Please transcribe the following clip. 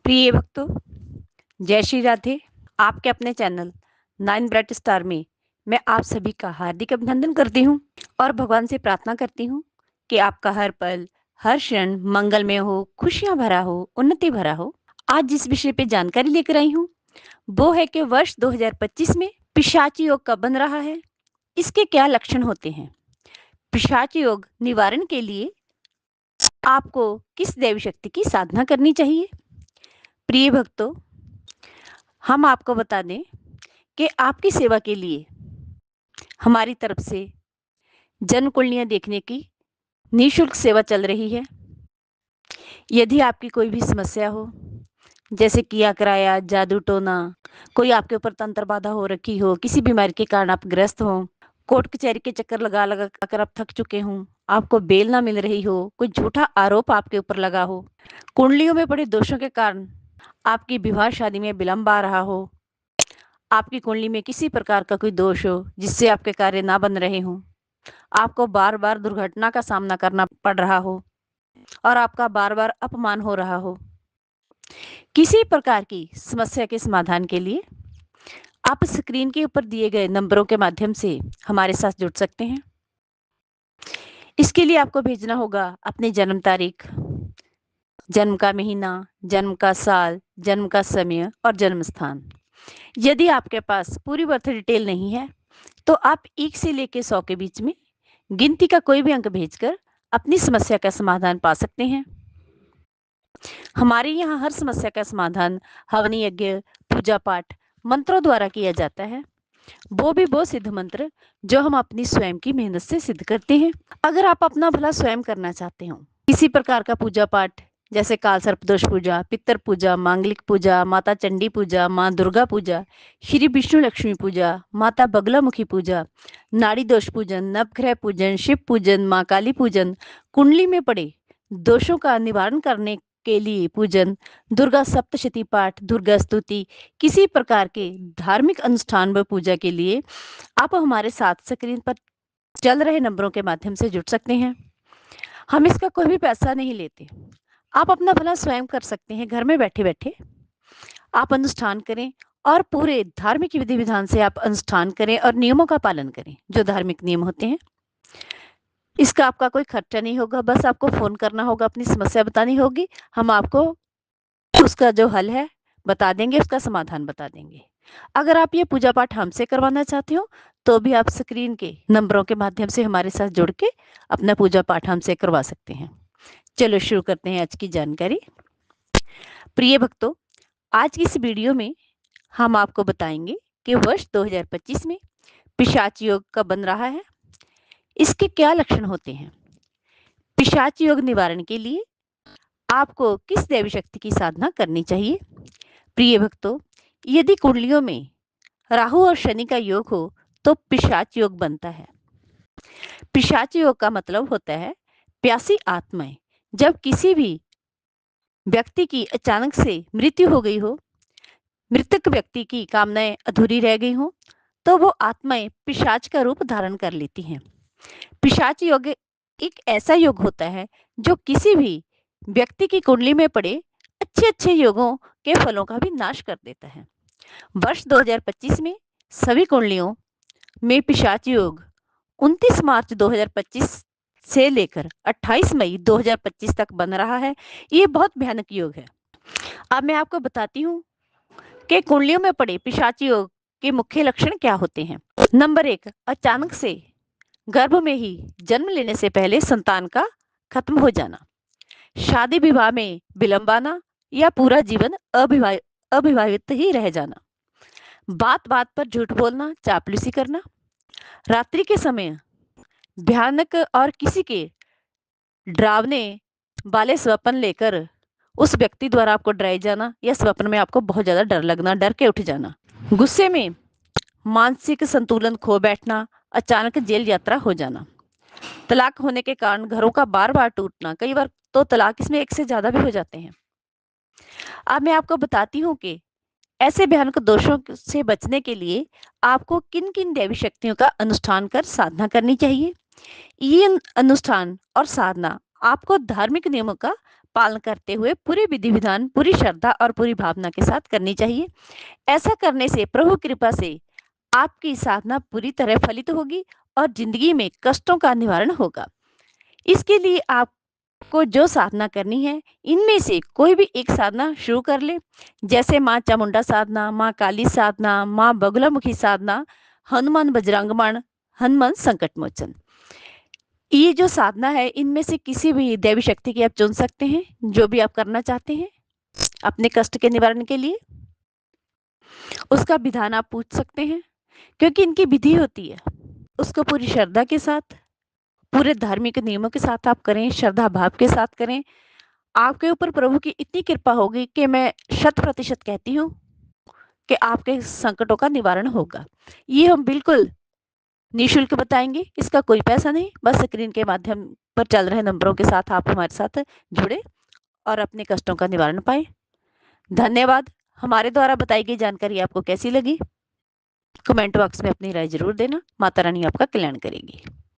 प्रिय भक्तों, जय श्री राधे। आपके अपने चैनल 9 ब्राइट स्टार में मैं आप सभी का हार्दिक अभिनंदन करती हूँ और भगवान से प्रार्थना करती हूँ कि आपका हर पल, हर क्षण मंगलमय हो, खुशियां भरा हो, उन्नति भरा हो। आज जिस विषय पे जानकारी लेकर आई हूँ, वो है कि वर्ष 2025 में पिशाची योग कब बन रहा है, इसके क्या लक्षण होते हैं, पिशाची योग निवारण के लिए आपको किस दैवी शक्ति की साधना करनी चाहिए। प्रिय भक्तों, हम आपको बता दें कि आपकी सेवा के लिए हमारी तरफ से जन्म कुंडलियां देखने की निःशुल्क सेवा चल रही है। यदि आपकी कोई भी समस्या हो, जैसे किया कराया, जादू टोना, कोई आपके ऊपर तंत्र बाधा हो रखी हो, किसी बीमारी के कारण आप ग्रस्त हो, कोर्ट कचहरी के चक्कर लगा लगा कर आप थक चुके हों, आपको बेल ना मिल रही हो, कोई झूठा आरोप आपके ऊपर लगा हो, कुंडलियों में पड़े दोषों के कारण आपकी विवाह शादी में विलंब आ रहा हो, आपकी कुंडली में किसी प्रकार का कोई दोष हो जिससे आपके कार्य ना बन रहे हों, आपको बार बार दुर्घटना का सामना करना पड़ रहा हो और आपका बार बार अपमान हो रहा हो, किसी प्रकार की समस्या के समाधान के लिए आप स्क्रीन के ऊपर दिए गए नंबरों के माध्यम से हमारे साथ जुड़ सकते हैं। इसके लिए आपको भेजना होगा अपनी जन्म तारीख, जन्म का महीना, जन्म का साल, जन्म का समय और जन्म स्थान। यदि आपके पास पूरी बर्थ डिटेल नहीं है तो आप 1 से लेकर 100 के बीच में गिनती का कोई भी अंक भेजकर अपनी समस्या का समाधान पा सकते हैं। हमारे यहाँ हर समस्या का समाधान हवन यज्ञ, पूजा पाठ, मंत्रों द्वारा किया जाता है। वो सिद्ध मंत्र जो हम अपनी स्वयं की मेहनत से सिद्ध करते हैं। अगर आप अपना भला स्वयं करना चाहते हो, किसी प्रकार का पूजा पाठ जैसे काल सर्पदोष पूजा, पितर पूजा, मांगलिक पूजा, माता चंडी पूजा, माँ दुर्गा पूजा, श्री विष्णु लक्ष्मी पूजा, माता बगलामुखी पूजा, नाड़ी दोष पूजन, नवग्रह पूजन, शिव पूजन, माँ काली पूजन, कुंडली में पड़े दोषों का निवारण करने के लिए पूजन, दुर्गा सप्तशती पाठ, दुर्गा स्तुति, किसी प्रकार के धार्मिक अनुष्ठान व पूजा के लिए आप हमारे साथ स्क्रीन पर चल रहे नंबरों के माध्यम से जुड़ सकते हैं। हम इसका कोई भी पैसा नहीं लेते। आप अपना भला स्वयं कर सकते हैं। घर में बैठे बैठे आप अनुष्ठान करें और पूरे धार्मिक विधि विधान से आप अनुष्ठान करें और नियमों का पालन करें जो धार्मिक नियम होते हैं। इसका आपका कोई खर्चा नहीं होगा, बस आपको फोन करना होगा, अपनी समस्या बतानी होगी, हम आपको उसका जो हल है बता देंगे, उसका समाधान बता देंगे। अगर आप ये पूजा पाठ हमसे करवाना चाहते हो तो भी आप स्क्रीन के नंबरों के माध्यम से हमारे साथ जुड़ के अपना पूजा पाठ हमसे करवा सकते हैं। चलो शुरू करते हैं आज की जानकारी। प्रिय भक्तों, आज की इस वीडियो में हम आपको बताएंगे कि वर्ष 2025 में पिशाच योग कब बन रहा है, इसके क्या लक्षण होते हैं, पिशाच योग निवारण के लिए आपको किस दैवी शक्ति की साधना करनी चाहिए। प्रिय भक्तों, यदि कुंडलियों में राहु और शनि का योग हो तो पिशाच योग बनता है। पिशाच योग का मतलब होता है प्यासी आत्माएं। जब किसी भी व्यक्ति की अचानक से मृत्यु हो गई हो, मृतक व्यक्ति की कामनाएं अधूरी रह गई हो, तो वो आत्माएं पिशाच का रूप धारण कर लेती हैं। पिशाच योग एक ऐसा योग होता है जो किसी भी व्यक्ति की कुंडली में पड़े अच्छे अच्छे योगों के फलों का भी नाश कर देता है। वर्ष 2025 में सभी कुंडलियों में पिशाच योग 29 मार्च 2025 से लेकर 28 मई 2025 तक बन रहा है। ये बहुत भयानक योग है। अब मैं आपको बताती हूँ कि कुंडलियों में पड़े पिशाच योग के मुख्य लक्षण क्या होते हैं। नंबर 1, अचानक से गर्भ में ही जन्म लेने से पहले संतान का खत्म हो जाना, शादी विवाह में विलंब आना या पूरा जीवन अविवाहित ही रह जाना, बात बात पर झूठ बोलना, चापलूसी करना, रात्रि के समय भयानक और किसी के डरावने वाले स्वप्न लेकर उस व्यक्ति द्वारा आपको डराए जाना या स्वप्न में आपको बहुत ज्यादा डर लगना, डर के उठ जाना, गुस्से में मानसिक संतुलन खो बैठना, अचानक जेल यात्रा हो जाना, तलाक होने के कारण घरों का बार बार टूटना, कई बार तो तलाक इसमें एक से ज्यादा भी हो जाते हैं। अब मैं आपको बताती हूँ कि ऐसे भयानक दोषों से बचने के लिए आपको किन किन दैवी शक्तियों का अनुष्ठान कर साधना करनी चाहिए। ये अनुष्ठान और साधना आपको धार्मिक नियमों का पालन करते हुए पूरे विधि विधान पूरी श्रद्धा और पूरी भावना के साथ करनी चाहिए। ऐसा करने से प्रभु कृपा से आपकी साधना पूरी तरह फलित होगी और जिंदगी में कष्टों का निवारण होगा। इसके लिए आपको जो साधना करनी है, इनमें से कोई भी एक साधना शुरू कर ले, जैसे माँ चामुंडा साधना, माँ काली साधना, माँ बगुलामुखी साधना, हनुमान बजरंगबाण, हनुमान संकट मोचन। ये जो साधना है, इनमें से किसी भी देवी शक्ति की आप चुन सकते हैं, जो भी आप करना चाहते हैं अपने कष्ट के निवारण के लिए। उसका विधान आप पूछ सकते हैं, क्योंकि इनकी विधि होती है। उसको पूरी श्रद्धा के साथ, पूरे धार्मिक नियमों के साथ आप करें, श्रद्धा भाव के साथ करें। आपके ऊपर प्रभु की इतनी कृपा होगी कि मैं 100% कहती हूँ कि आपके संकटों का निवारण होगा। ये हम बिल्कुल निःशुल्क बताएंगे, इसका कोई पैसा नहीं। बस स्क्रीन के माध्यम पर चल रहे नंबरों के साथ आप हमारे साथ जुड़े और अपने कष्टों का निवारण पाए। धन्यवाद। हमारे द्वारा बताई गई जानकारी आपको कैसी लगी? कमेंट बॉक्स में अपनी राय जरूर देना। माता रानी आपका कल्याण करेगी।